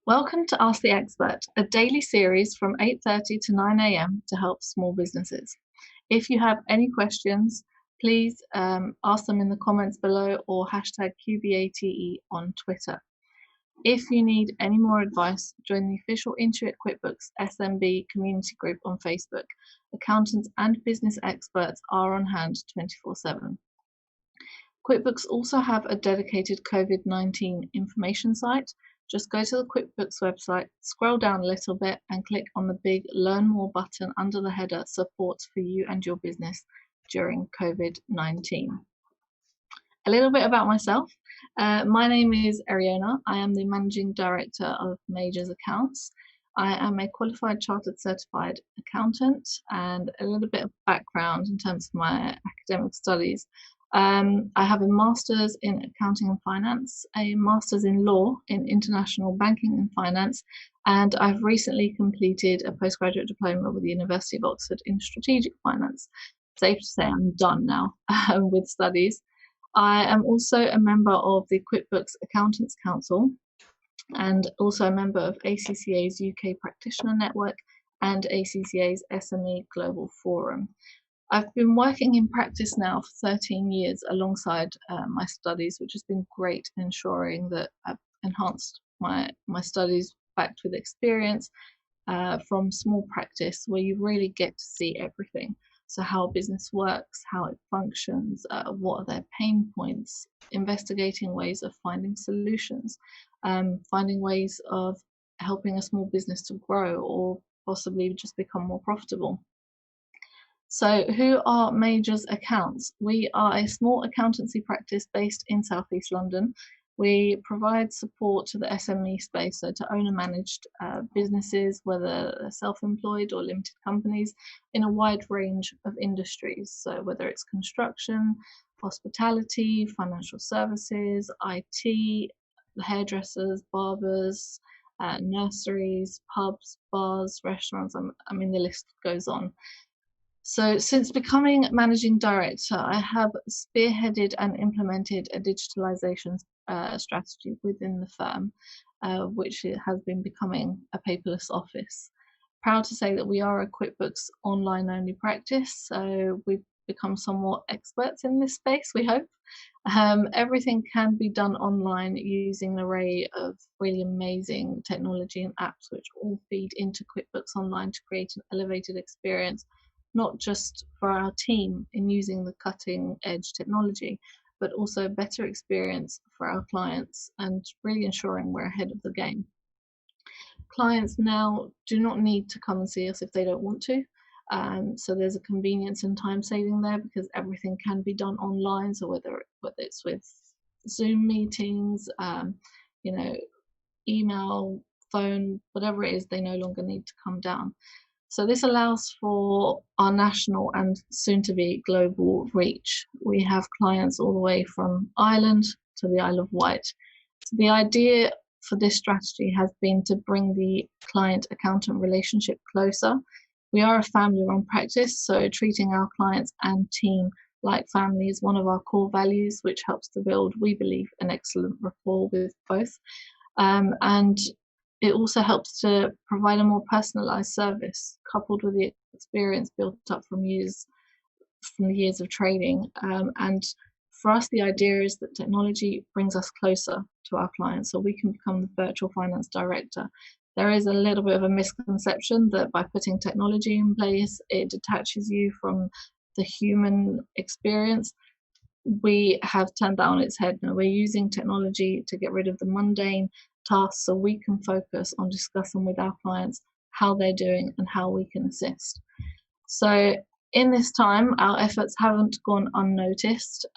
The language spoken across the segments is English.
Welcome to Ask the Expert, a daily series from 8:30 to 9 a.m. to help small businesses. If you have any questions, please ask them in the comments below or hashtag QBATE on Twitter. If you need any more advice, join the official Intuit QuickBooks SMB community group on Facebook. Accountants and business experts are on hand 24/7. QuickBooks also have a dedicated COVID-19 information site. Just go to the QuickBooks website, scroll down a little bit and click on the big Learn More button under the header Support for you and your business during COVID-19. A little bit about myself. My name is Eriona. I am the Managing Director of Majors Accounts. I am a qualified chartered certified accountant, and a little bit of background in terms of my academic studies. I have a master's in accounting and finance, a master's in law in international banking and finance, and I've recently completed a postgraduate diploma with the University of Oxford in strategic finance. Safe to say I'm done now with studies. I am also a member of the QuickBooks Accountants Council and also a member of ACCA's UK Practitioner Network and ACCA's SME Global Forum. I've been working in practice now for 13 years alongside my studies, which has been great, ensuring that I've enhanced my studies backed with experience from small practice, where you really get to see everything. So how business works, how it functions, what are their pain points, investigating ways of finding solutions, finding ways of helping a small business to grow or possibly just become more profitable. So who are Majors Accounts? We are a small accountancy practice based in Southeast London. We provide support to the SME space, so to owner-managed businesses, whether they're self-employed or limited companies, in a wide range of industries. So whether it's construction, hospitality, financial services, IT, hairdressers, barbers, nurseries, pubs, bars, restaurants, I mean the list goes on. So since becoming managing director, I have spearheaded and implemented a digitalisation strategy within the firm, which has been becoming a paperless office. Proud to say that we are a QuickBooks online only practice, so we've become somewhat experts in this space, we hope. Everything can be done online using an array of really amazing technology and apps which all feed into QuickBooks Online to create an elevated experience, not just for our team in using the cutting edge technology, but also a better experience for our clients and really ensuring we're ahead of the game. Clients now do not need to come and see us if they don't want to. So there's a convenience and time saving there because everything can be done online. So whether it's with Zoom meetings, email, phone, whatever it is, they no longer need to come down. So this allows for our national and soon-to-be global reach. We have clients all the way from Ireland to the Isle of Wight. So the idea for this strategy has been to bring the client-accountant relationship closer. We are a family-run practice, so treating our clients and team like family is one of our core values, which helps to build, we believe, an excellent rapport with both. And it also helps to provide a more personalised service, coupled with the experience built up from the years of training. And for us, the idea is that technology brings us closer to our clients, so we can become the virtual finance director. There is a little bit of a misconception that by putting technology in place, it detaches you from the human experience. We have turned that on its head. Now we're using technology to get rid of the mundane tasks so we can focus on discussing with our clients how they're doing and how we can assist. So in this time, our efforts haven't gone unnoticed.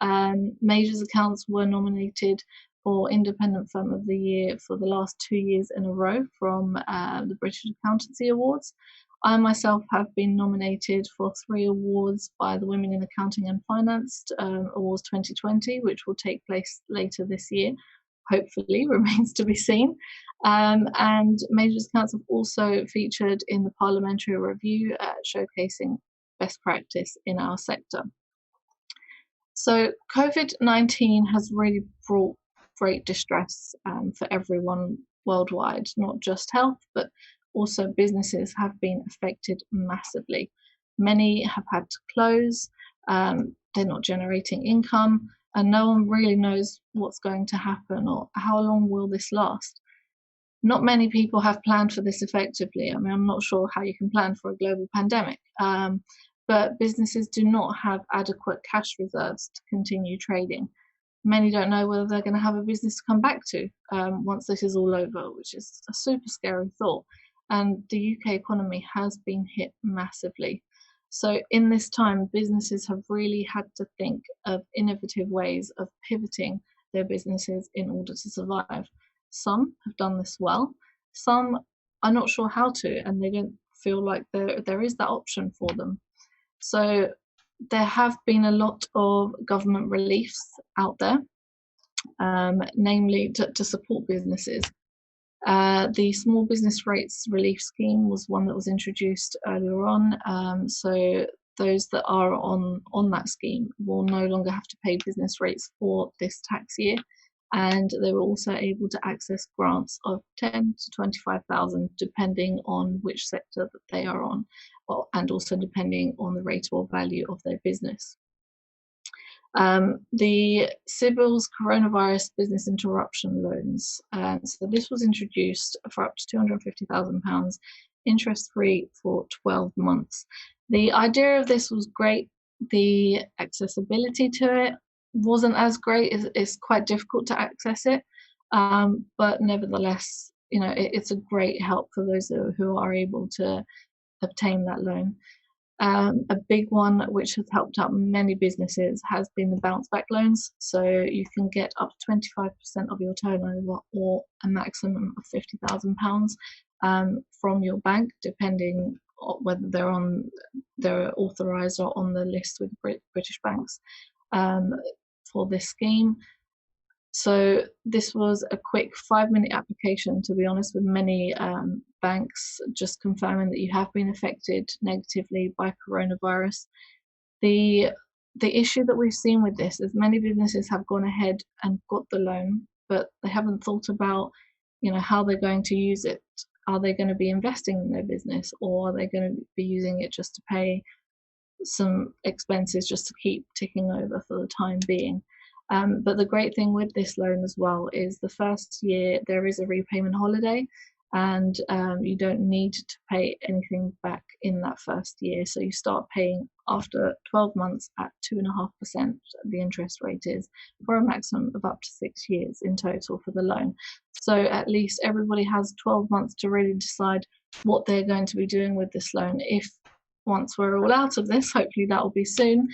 Majors Accounts were nominated for Independent Firm of the Year for the last 2 years in a row from the British Accountancy Awards. I myself have been nominated for 3 awards by the Women in Accounting and Finance Awards 2020, which will take place later this year. Hopefully, remains to be seen. And Majors Accounts have also featured in the Parliamentary Review, showcasing best practice in our sector. So COVID-19 has really brought great distress for everyone worldwide, not just health, but also businesses have been affected massively. Many have had to close, they're not generating income, and no one really knows what's going to happen or how long will this last. Not many people have planned for this effectively. I mean, I'm not sure how you can plan for a global pandemic, but businesses do not have adequate cash reserves to continue trading. Many don't know whether they're going to have a business to come back to once this is all over, which is a super scary thought. And the UK economy has been hit massively. So in this time, businesses have really had to think of innovative ways of pivoting their businesses in order to survive. Some have done this well, some are not sure how to, and they don't feel like there is that option for them. So there have been a lot of government reliefs out there, namely to support businesses. The small business rates relief scheme was one that was introduced earlier on. So those that are on that scheme will no longer have to pay business rates for this tax year, and they were also able to access grants of 10 to 25,000 depending on which sector that they are on, and also depending on the rate or value of their business. The CBILS coronavirus business interruption loans. So this was introduced for up to £250,000, interest-free for 12 months. The idea of this was great. The accessibility to it wasn't as great. It's quite difficult to access it, but nevertheless, you know, it's a great help for those who are able to obtain that loan. A big one which has helped out many businesses has been the bounce back loans. So you can get up to 25% of your turnover or a maximum of £50,000 from your bank, depending on whether they're authorised or on the list with British banks for this scheme. So this was a quick 5-minute application, to be honest, with many banks just confirming that you have been affected negatively by coronavirus. The issue that we've seen with this is many businesses have gone ahead and got the loan, but they haven't thought about, you know, how they're going to use it. Are they going to be investing in their business, or are they going to be using it just to pay some expenses just to keep ticking over for the time being? But the great thing with this loan as well is the first year there is a repayment holiday, and you don't need to pay anything back in that first year. So you start paying after 12 months at 2.5%, the interest rate is, for a maximum of up to 6 years in total for the loan. So at least everybody has 12 months to really decide what they're going to be doing with this loan. If once we're all out of this, hopefully that will be soon,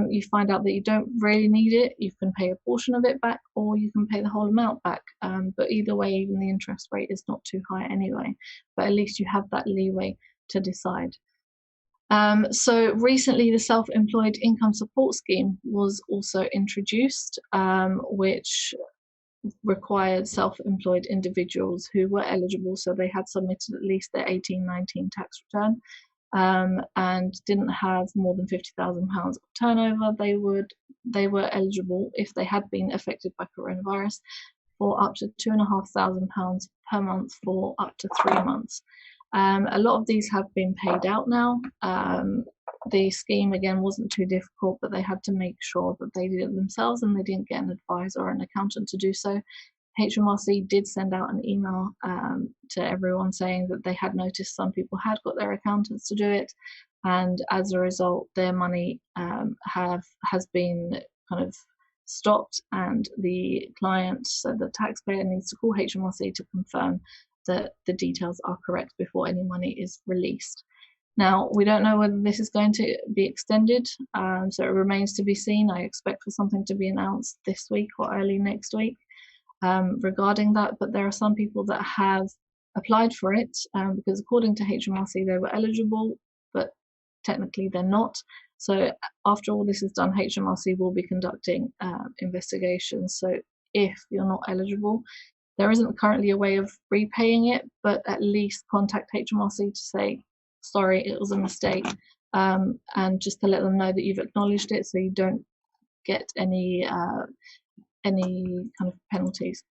you find out that you don't really need it, you can pay a portion of it back, or you can pay the whole amount back. But either way, even the interest rate is not too high anyway, but at least you have that leeway to decide. So recently the self-employed income support scheme was also introduced, which required self-employed individuals who were eligible, so they had submitted at least their 18-19 tax return, and didn't have more than £50,000 of turnover. They were eligible, if they had been affected by coronavirus, for up to £2,500 per month for up to 3 months. A lot of these have been paid out now. The scheme again wasn't too difficult, but they had to make sure that they did it themselves and they didn't get an advisor or an accountant to do so. HMRC did send out an email to everyone saying that they had noticed some people had got their accountants to do it, and as a result their money has been kind of stopped, and the client, so the taxpayer, needs to call HMRC to confirm that the details are correct before any money is released. Now, we don't know whether this is going to be extended, so it remains to be seen. I expect for something to be announced this week or early next week regarding that, but there are some people that have applied for it because according to HMRC they were eligible, but technically they're not. So after all this is done, HMRC will be conducting investigations. So if you're not eligible, there isn't currently a way of repaying it, but at least contact HMRC to say, sorry, it was a mistake, and just to let them know that you've acknowledged it, so you don't get any kind of penalties.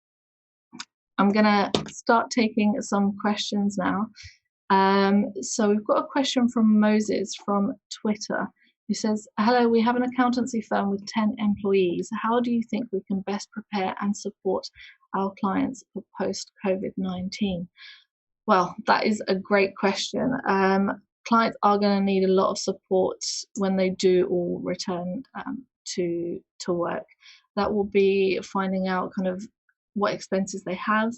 I'm gonna start taking some questions now. So we've got a question from Moses from Twitter, who says, hello, we have an accountancy firm with 10 employees. How do you think we can best prepare and support our clients for post-COVID-19? Well, that is a great question. Clients are going to need a lot of support when they do all return to work. That will be finding out kind of what expenses they have,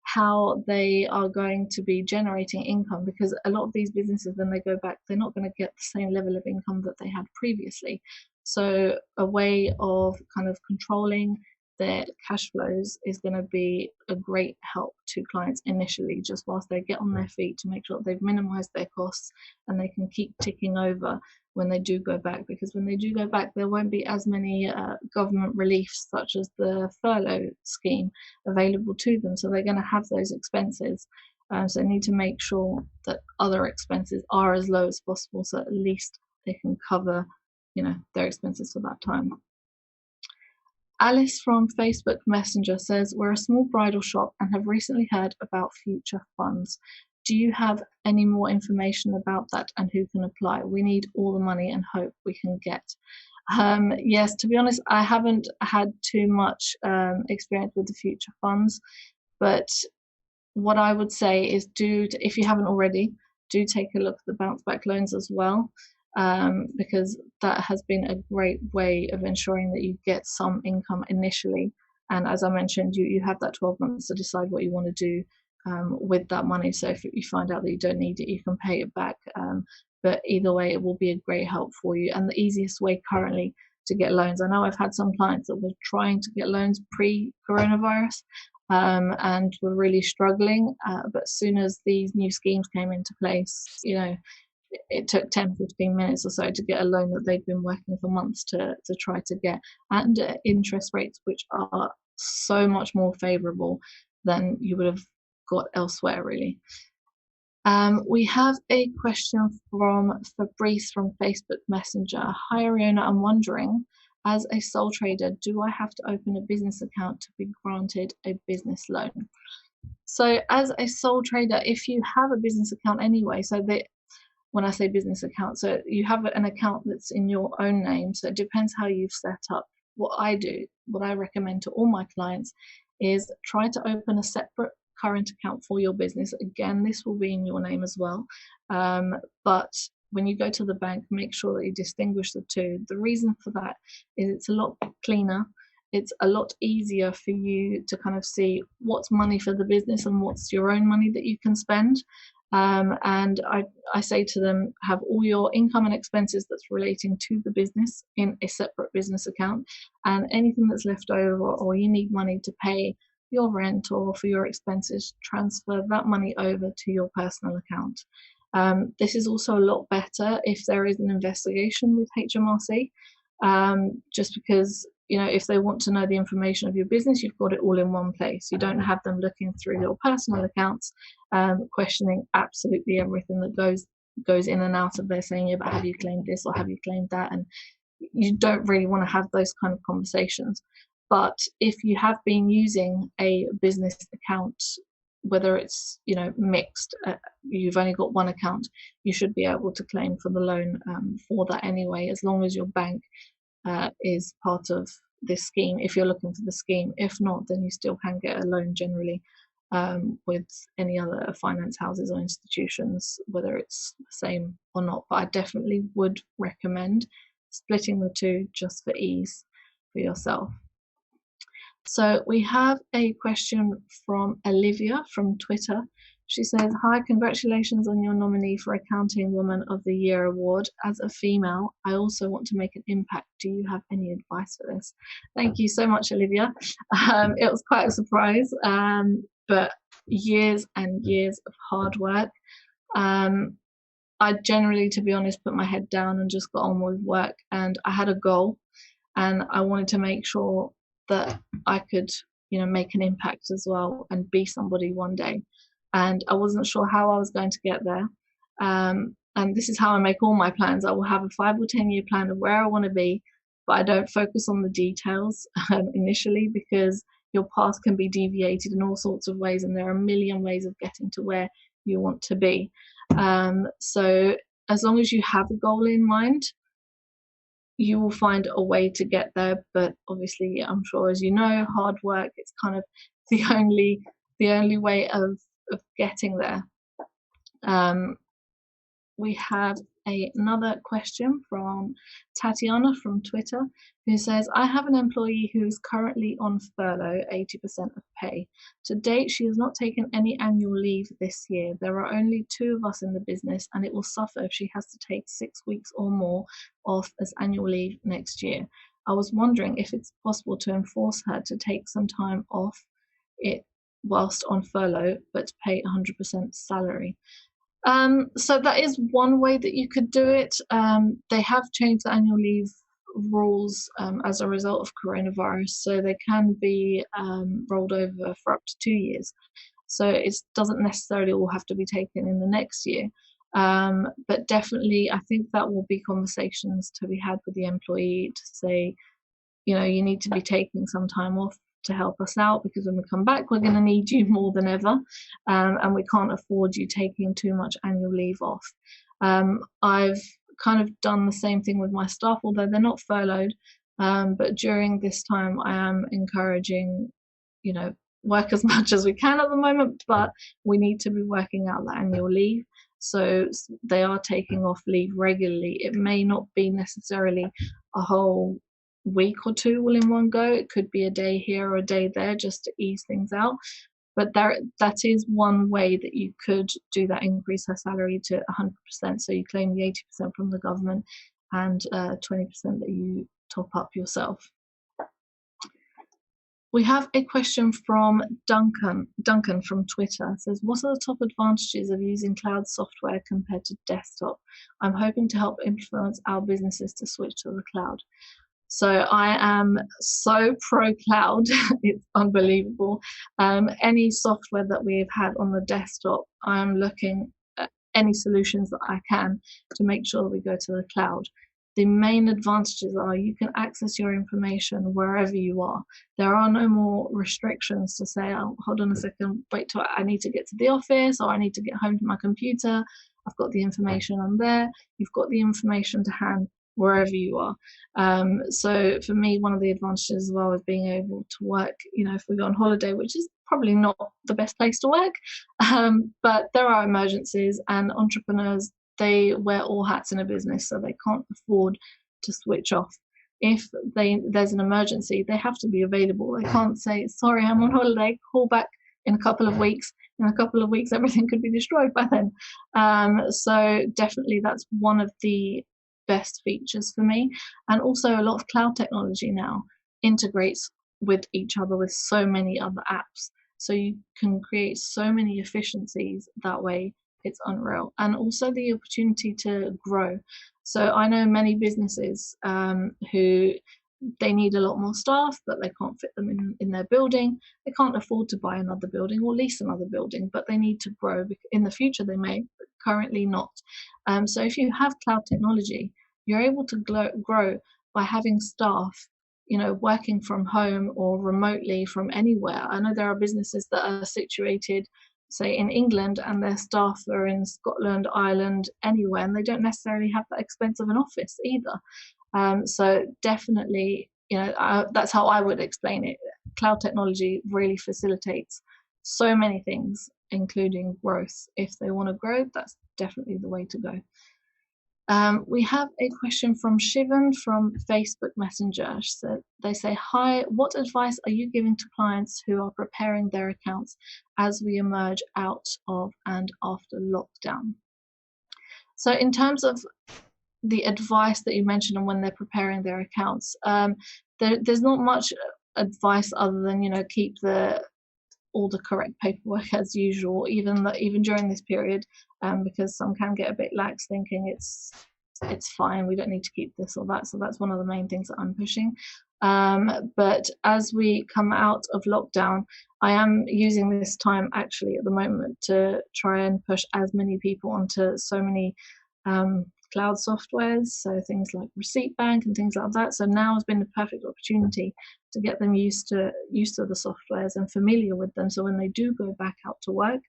how they are going to be generating income, because a lot of these businesses, when they go back, they're not going to get the same level of income that they had previously. So a way of kind of controlling their cash flows is going to be a great help to clients initially, just whilst they get on their feet, to make sure that they've minimized their costs and they can keep ticking over when they do go back. Because when they do go back, there won't be as many government reliefs such as the furlough scheme available to them, so they're going to have those expenses. So they need to make sure that other expenses are as low as possible, so at least they can cover, you know, their expenses for that time. Alice from Facebook Messenger says, we're a small bridal shop and have recently heard about future funds. Do you have any more information about that and who can apply? We need all the money and hope we can get. Yes, to be honest, I haven't had too much experience with the future funds, but what I would say is if you haven't already, do take a look at the bounce back loans as well. Because that has been a great way of ensuring that you get some income initially, and as I mentioned, you have that 12 months to decide what you want to do with that money. So if you find out that you don't need it, you can pay it back, but either way it will be a great help for you, and the easiest way currently to get loans. I know I've had some clients that were trying to get loans pre-coronavirus and were really struggling, but as soon as these new schemes came into place, you know, it took 10-15 minutes or so to get a loan that they'd been working for months to try to get, and interest rates which are so much more favorable than you would have got elsewhere, really. We have a question from Fabrice from Facebook Messenger. Hi Eriona, I'm wondering, as a sole trader, do I have to open a business account to be granted a business loan? So as a sole trader, if you have a business account anyway, so when I say business account, so you have an account that's in your own name, so it depends how you've set up. What I recommend to all my clients is try to open a separate current account for your business. Again, this will be in your name as well, but when you go to the bank, make sure that you distinguish the two. The reason for that is it's a lot cleaner. It's a lot easier for you to kind of see what's money for the business and what's your own money that you can spend. And I say to them, have all your income and expenses that's relating to the business in a separate business account, and anything that's left over or you need money to pay your rent or for your expenses, transfer that money over to your personal account. This is also a lot better if there is an investigation with HMRC, just because, you know, if they want to know the information of your business, you've got it all in one place. You don't have them looking through your personal accounts, questioning absolutely everything that goes in and out of there, saying, yeah, but have you claimed this or have you claimed that? And you don't really want to have those kind of conversations. But if you have been using a business account, whether it's, you know, mixed, you've only got one account, you should be able to claim for the loan for that anyway, as long as your bank is part of this scheme, if you're looking for the scheme. If not, then you still can get a loan generally with any other finance houses or institutions, whether it's the same or not. But I definitely would recommend splitting the two just for ease for yourself. So we have a question from Olivia from Twitter. She says, hi, congratulations on your nominee for Accounting Woman of the Year award. As a female, I also want to make an impact. Do you have any advice for this? Thank you so much, Olivia. It was quite a surprise, but years and years of hard work. I generally, to be honest, put my head down and just got on with work, and I had a goal and I wanted to make sure that I could, you know, make an impact as well and be somebody one day. And I wasn't sure how I was going to get there. And this is how I make all my plans. I will have a 5 or 10 year plan of where I want to be, but I don't focus on the details initially, because your path can be deviated in all sorts of ways, and there are a million ways of getting to where you want to be. So as long as you have a goal in mind, you will find a way to get there. But obviously, I'm sure, as you know, hard work, it's kind of the only way of getting there. We have another question from Tatiana from Twitter, who says, I have an employee who is currently on furlough, 80% of pay. To date, she has not taken any annual leave this year. There are only 2 of us in the business, and it will suffer if she has to take 6 weeks or more off as annual leave next year. I was wondering if it's possible to enforce her to take some time off it whilst on furlough, but to pay 100% salary. So that is one way that you could do it. They have changed the annual leave rules as a result of coronavirus, so they can be rolled over for up to 2 years. So it doesn't necessarily all have to be taken in the next year. But definitely, I think that will be conversations to be had with the employee to say, you know, you need to be taking some time off to help us out, because when we come back, we're going to need you more than ever, and we can't afford you taking too much annual leave off. I've kind of done the same thing with my staff, although they're not furloughed, but during this time I am encouraging, you know, work as much as we can at the moment, but we need to be working out the annual leave. So they are taking off leave regularly. It may not be necessarily a whole week or 2 all in one go. It could be a day here or a day there, just to ease things out. But that is one way that you could do that, increase her salary to 100%. So you claim the 80% from the government and 20% that you top up yourself. We have a question from Duncan from Twitter. It says, what are the top advantages of using cloud software compared to desktop? I'm hoping to help influence our businesses to switch to the cloud. So I am so pro cloud, it's unbelievable. Any software that we've had on the desktop, I'm looking at any solutions that I can to make sure that we go to the cloud. The main advantages are you can access your information wherever you are. There are no more restrictions to say, oh, hold on a second, wait till I need to get to the office, or I need to get home to my computer. I've got the information on there. You've got the information to hand wherever you are. So for me, one of the advantages as well is being able to work, you know, if we go on holiday, which is probably not the best place to work, but there are emergencies, and entrepreneurs, they wear all hats in a business, so they can't afford to switch off. If there's an emergency, they have to be available. They can't say, sorry, I'm on holiday, call back in a couple of weeks. In a couple of weeks, everything could be destroyed by then. So definitely that's one of the best features for me. And also a lot of cloud technology now integrates with each other with so many other apps. So you can create so many efficiencies that way. It's unreal. And also the opportunity to grow. So I know many businesses who they need a lot more staff, but they can't fit them in their building. They can't afford to buy another building or lease another building, but they need to grow. In the future they may, but currently not. So if you have cloud technology, you're able to grow by having staff, you know, working from home or remotely from anywhere. I know there are businesses that are situated, say, in England, and their staff are in Scotland, Ireland, anywhere, and they don't necessarily have that expense of an office either. So definitely, you know, that's how I would explain it. Cloud technology really facilitates so many things, including growth. If they want to grow, that's definitely the way to go. We have a question from Shivan from Facebook Messenger. So they say, hi, what advice are you giving to clients who are preparing their accounts as we emerge out of and after lockdown? So in terms of the advice that you mentioned on when they're preparing their accounts, there's not much advice other than, you know, keep all the correct paperwork as usual, even during this period, because some can get a bit lax, thinking it's fine, we don't need to keep this or that. So that's one of the main things that I'm pushing. But as we come out of lockdown, I am using this time actually at the moment to try and push as many people onto so many cloud softwares, so things like Receipt Bank and things like that. So now has been the perfect opportunity to get them used to the softwares and familiar with them. So when they do go back out to work,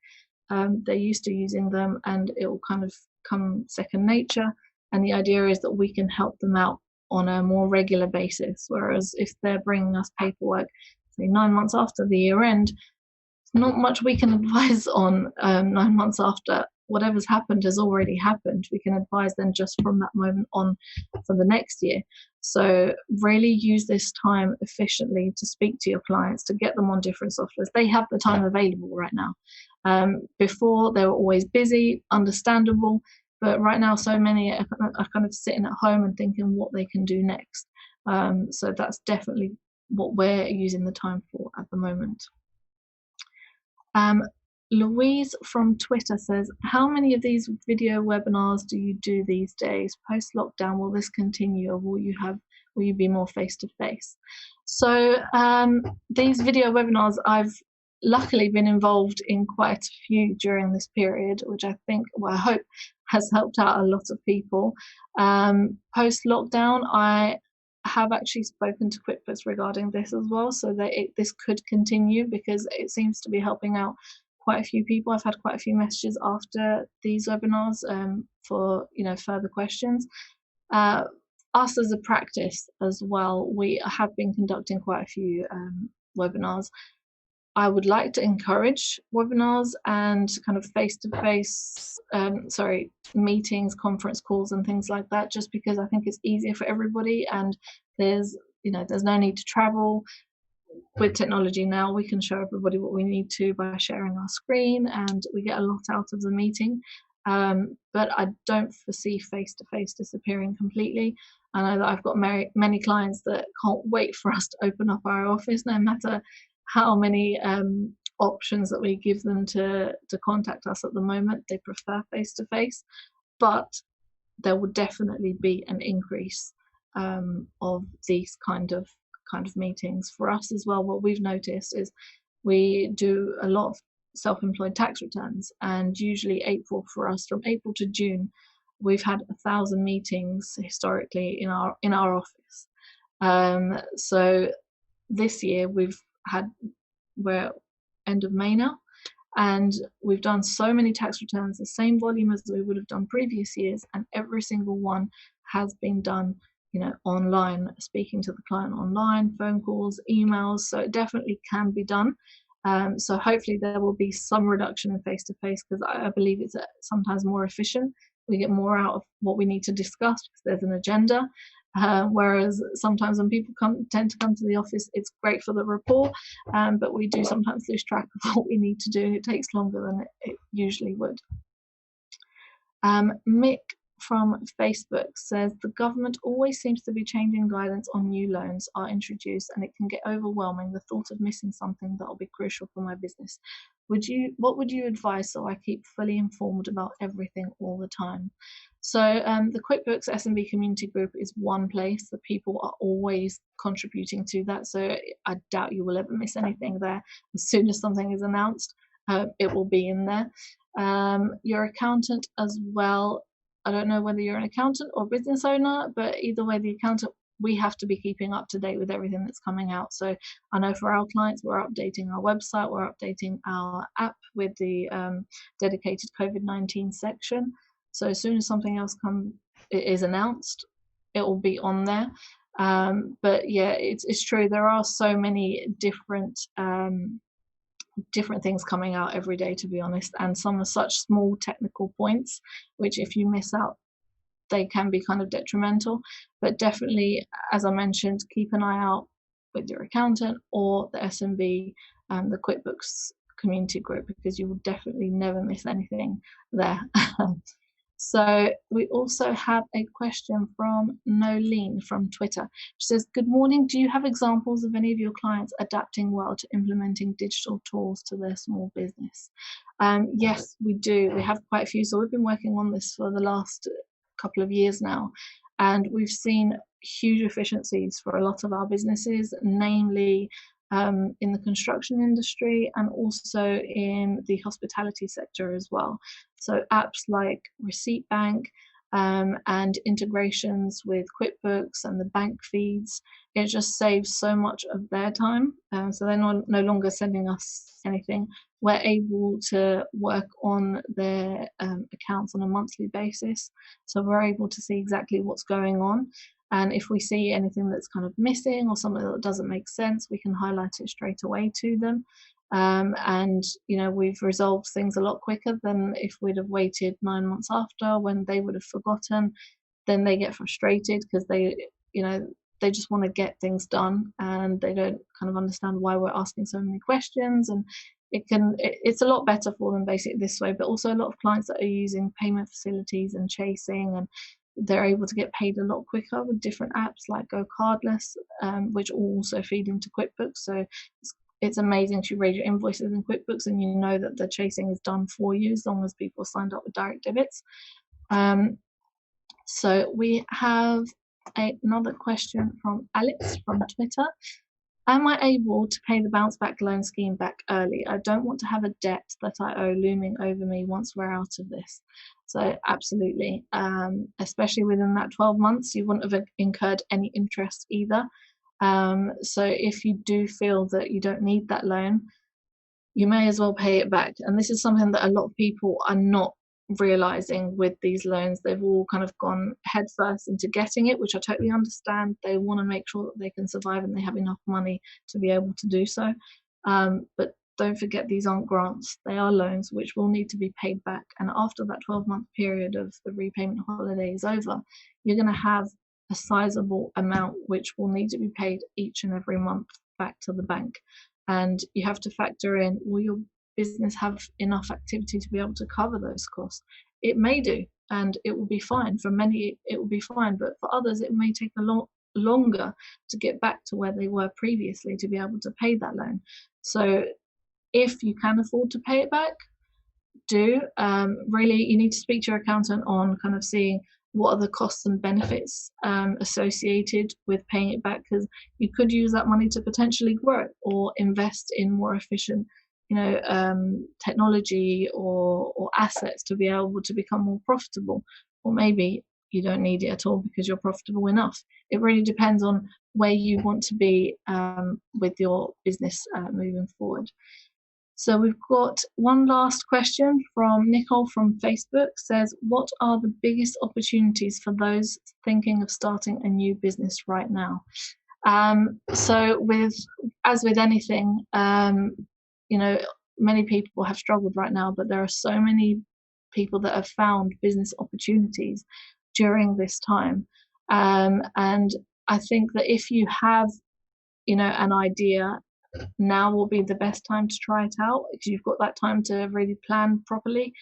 they're used to using them, and it will kind of come second nature. And the idea is that we can help them out on a more regular basis. Whereas if they're bringing us paperwork, say 9 months after the year end, not much we can advise on 9 months after. Whatever's happened has already happened. We can advise them just from that moment on for the next year. So really use this time efficiently to speak to your clients, to get them on different softwares. They have the time available right now. Before, they were always busy, understandable, but right now so many are kind of sitting at home and thinking what they can do next. So that's definitely what we're using the time for at the moment. Louise from Twitter says, how many of these video webinars do you do these days? Post-lockdown, will this continue, or will you be more face-to-face? So these video webinars, I've luckily been involved in quite a few during this period, which I think, well, I hope has helped out a lot of people. Post-lockdown, I have actually spoken to QuickBooks regarding this as well, so that this could continue, because it seems to be helping out quite a few people. I've had quite a few messages after these webinars for further questions. Us as a practice as well, we have been conducting quite a few webinars. I would like to encourage webinars and kind of face-to-face, meetings, conference calls and things like that, just because I think it's easier for everybody, and there's no need to travel. With technology now, we can show everybody what we need to by sharing our screen, and we get a lot out of the meeting. But I don't foresee face-to-face disappearing completely. I know that I've got many clients that can't wait for us to open up our office, no matter how many options that we give them to contact us at the moment. They prefer face-to-face, but there will definitely be an increase of these kind of meetings. For us as well, what we've noticed is we do a lot of self-employed tax returns, and usually April for us, from April to June, we've had 1,000 meetings historically in our office. So this year we're end of May now, and we've done so many tax returns, the same volume as we would have done previous years, and every single one has been done online, speaking to the client online, phone calls, emails. So it definitely can be done. So hopefully there will be some reduction in face-to-face, because I believe it's sometimes more efficient. We get more out of what we need to discuss because there's an agenda. Whereas sometimes when people tend to come to the office, it's great for the rapport, but we do sometimes lose track of what we need to do. It takes longer than it usually would. Mick from Facebook says, the government always seems to be changing guidance on new loans are introduced, and it can get overwhelming, the thought of missing something that will be crucial for my business. What would you advise so I keep fully informed about everything all the time? So the QuickBooks SME community group is one place that people are always contributing to that, so I doubt you will ever miss anything there. As soon as something is announced, it will be in there. Your accountant as well. I don't know whether you're an accountant or business owner, but either way, the accountant, we have to be keeping up to date with everything that's coming out. So I know for our clients, we're updating our website, we're updating our app with the dedicated COVID-19 section. So as soon as something else is announced, it will be on there. But yeah, it's true. There are so many different things coming out every day, to be honest, and some are such small technical points which if you miss out, they can be kind of detrimental. But definitely, as I mentioned, keep an eye out with your accountant or the SMB, the QuickBooks community group, because you will definitely never miss anything there. So we also have a question from Nolene from Twitter. She says, good morning. Do you have examples of any of your clients adapting well to implementing digital tools to their small business? Yes, we do. We have quite a few. So we've been working on this for the last couple of years now, and we've seen huge efficiencies for a lot of our businesses, namely in the construction industry and also in the hospitality sector as well. So apps like Receipt Bank and integrations with QuickBooks and the bank feeds. It just saves so much of their time. So they're no longer sending us anything. We're able to work on their accounts on a monthly basis. So we're able to see exactly what's going on. And if we see anything that's kind of missing or something that doesn't make sense, we can highlight it straight away to them. And we've resolved things a lot quicker than if we'd have waited 9 months after, when they would have forgotten. Then they get frustrated because they just want to get things done, and they don't kind of understand why we're asking so many questions. And it's a lot better for them basically this way. But also a lot of clients that are using payment facilities and chasing, and they're able to get paid a lot quicker with different apps like Go Cardless, which also feed into QuickBooks. So it's amazing to raise your invoices in QuickBooks and you know that the chasing is done for you as long as people signed up with direct debits. So we have another question from Alex from Twitter. Am I able to pay the bounce back loan scheme back early? I don't want to have a debt that I owe looming over me once we're out of this. So absolutely, especially within that 12 months, you wouldn't have incurred any interest either. So if you do feel that you don't need that loan, you may as well pay it back. And this is something that a lot of people are not realizing with these loans. They've all kind of gone headfirst into getting it, which I totally understand. They want to make sure that they can survive and they have enough money to be able to do so. But don't forget, these aren't grants, they are loans which will need to be paid back. And after that 12-month period of the repayment holiday is over, you're going to have a sizable amount which will need to be paid each and every month back to the bank. And you have to factor in, will your business have enough activity to be able to cover those costs? It may do, and it will be fine. For many, it will be fine, but for others, it may take a lot longer to get back to where they were previously to be able to pay that loan. So if you can afford to pay it back, do. Really, you need to speak to your accountant on kind of seeing what are the costs and benefits associated with paying it back, because you could use that money to potentially grow or invest in more efficient technology or assets to be able to become more profitable. Or maybe you don't need it at all because you're profitable enough. It really depends on where you want to be with your business moving forward. So we've got one last question from Nicole from Facebook. Says, what are the biggest opportunities for those thinking of starting a new business right now? So as with anything, many people have struggled right now, but there are so many people that have found business opportunities during this time. And I think that if you have, an idea, now will be the best time to try it out, because you've got that time to really plan properly.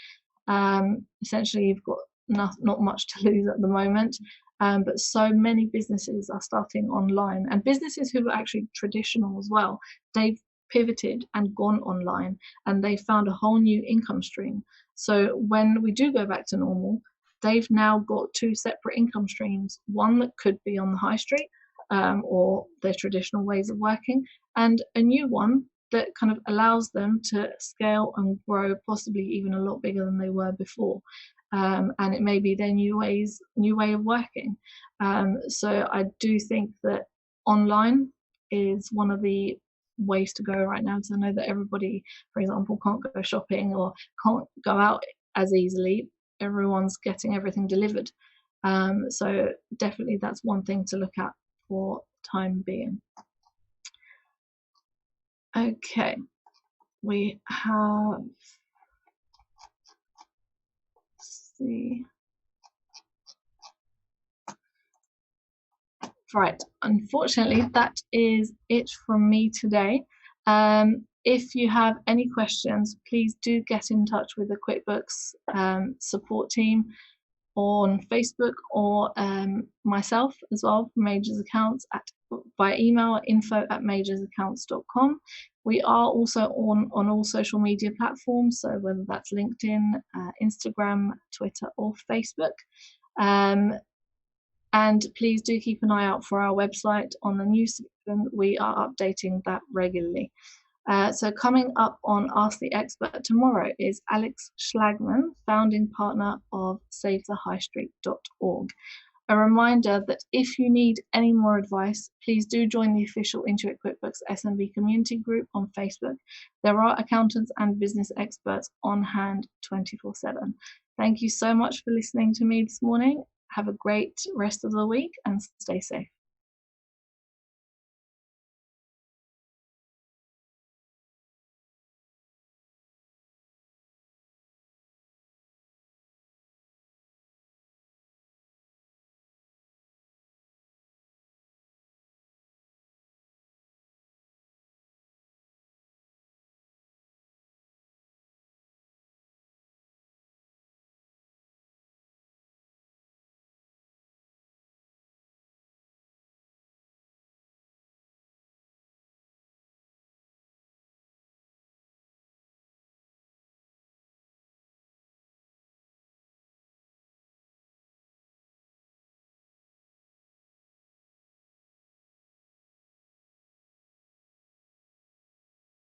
Essentially, you've got not much to lose at the moment. But so many businesses are starting online, and businesses who are actually traditional as well, they've pivoted and gone online, and they found a whole new income stream. So when we do go back to normal, they've now got two separate income streams, one that could be on the high street or their traditional ways of working, and a new one that kind of allows them to scale and grow, possibly even a lot bigger than they were before. And it may be their new way of working. So I do think that online is one of the ways to go right now, because I know that everybody, for example, can't go shopping or can't go out as easily. Everyone's getting everything delivered. So definitely that's one thing to look at for time being. Okay, we have, let's see. Right, unfortunately, that is it from me today. If you have any questions, please do get in touch with the QuickBooks support team on Facebook, or myself as well from Majors Accounts by email at info@majorsaccounts.com. We are also on all social media platforms, so whether that's LinkedIn, Instagram, Twitter, or Facebook. And please do keep an eye out for our website on the news section. We are updating that regularly. So coming up on Ask the Expert tomorrow is Alex Schlagman, founding partner of SaveTheHighStreet.org. A reminder that if you need any more advice, please do join the official Intuit QuickBooks SMB community group on Facebook. There are accountants and business experts on hand 24/7. Thank you so much for listening to me this morning. Have a great rest of the week and stay safe.